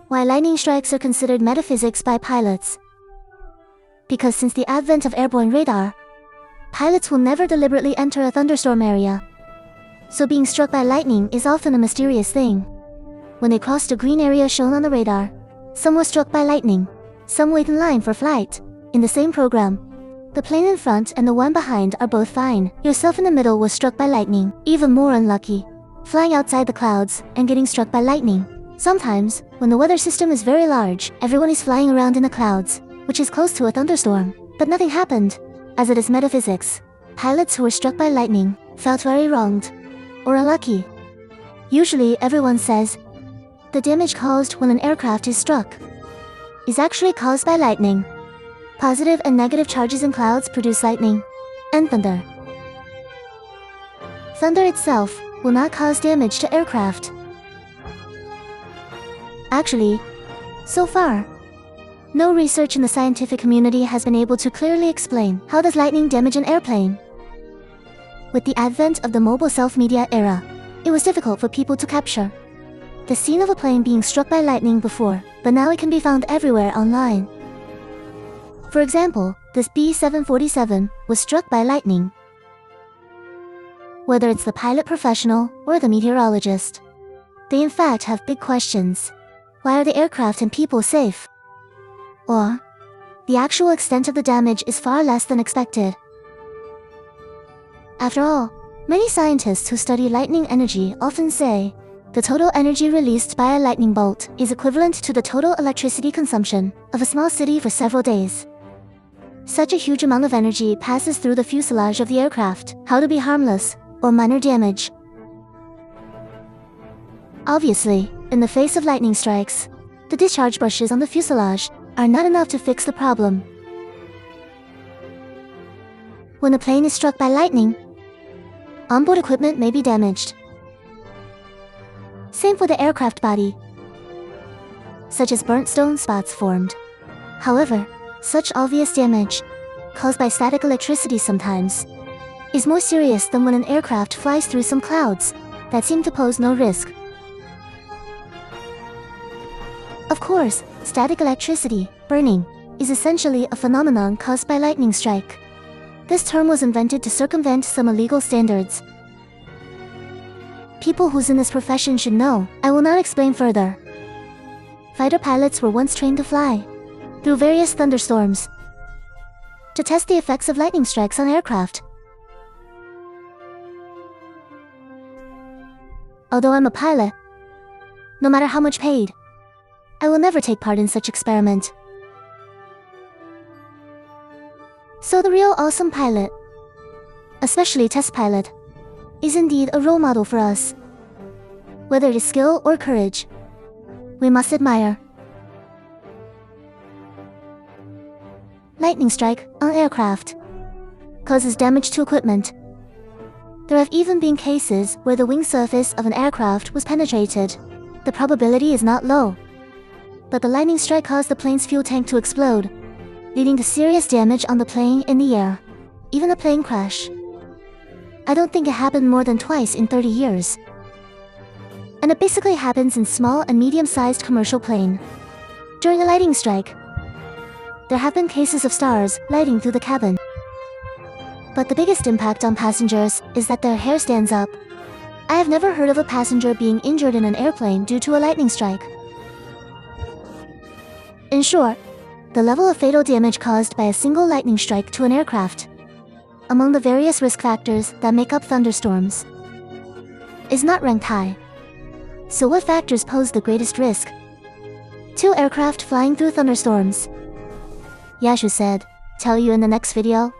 Why lightning strikes are considered metaphysics by pilots. Because since the advent of airborne radar, pilots will never deliberately enter a thunderstorm area. So being struck by lightning is often a mysterious thing. When they crossed a green area shown on the radar, some were struck by lightning, some wait in line for flight. In the same program, the plane in front and the one behind are both fine. Yourself in the middle was struck by lightning, even more unlucky, flying outside the clouds and getting struck by lightning. Sometimes, when the weather system is very large, everyone is flying around in the clouds, which is close to a thunderstorm, but nothing happened. As it is metaphysics, pilots who were struck by lightning felt very wronged, or unlucky. Usually everyone says, the damage caused when an aircraft is struck is actually caused by lightning. Positive and negative charges in clouds produce lightning and thunder. Thunder itself will not cause damage to aircraft. Actually, so far, no research in the scientific community has been able to clearly explain how does lightning damage an airplane. With the advent of the mobile self-media era, it was difficult for people to capture the scene of a plane being struck by lightning before, but now it can be found everywhere online. For example, this B-747 was struck by lightning. Whether it's the pilot professional or the meteorologist, they in fact have big questions. Why are the aircraft and people safe? Or, the actual extent of the damage is far less than expected. After all, many scientists who study lightning energy often say, the total energy released by a lightning bolt is equivalent to the total electricity consumption of a small city for several days. Such a huge amount of energy passes through the fuselage of the aircraft. How to be harmless, or minor damage? Obviously, in the face of lightning strikes, the discharge brushes on the fuselage are not enough to fix the problem. When a plane is struck by lightning, onboard equipment may be damaged. Same for the aircraft body, such as burnt stone spots formed. However, such obvious damage, caused by static electricity sometimes, is more serious than when an aircraft flies through some clouds that seem to pose no risk. Of course, static electricity, burning, is essentially a phenomenon caused by lightning strike. This term was invented to circumvent some illegal standards. People who's in this profession should know. I will not explain further. Fighter pilots were once trained to fly through various thunderstorms to test the effects of lightning strikes on aircraft. Although I'm a pilot, no matter how much paid, I will never take part in such experiment. So the real awesome pilot, especially test pilot, is indeed a role model for us. Whether it is skill or courage, we must admire. Lightning strike on aircraft causes damage to equipment. There have even been cases where the wing surface of an aircraft was penetrated. The probability is not low, but the lightning strike caused the plane's fuel tank to explode, leading to serious damage on the plane in the air, even a plane crash. I don't think it happened more than twice in 30 years. And it basically happens in small and medium-sized commercial plane. During a lightning strike, there have been cases of stars lighting through the cabin. But the biggest impact on passengers is that their hair stands up. I have never heard of a passenger being injured in an airplane due to a lightning strike. In short, the level of fatal damage caused by a single lightning strike to an aircraft, among the various risk factors that make up thunderstorms, is not ranked high. So what factors pose the greatest risk? 2 aircraft flying through thunderstorms. Yashu said, tell you in the next video.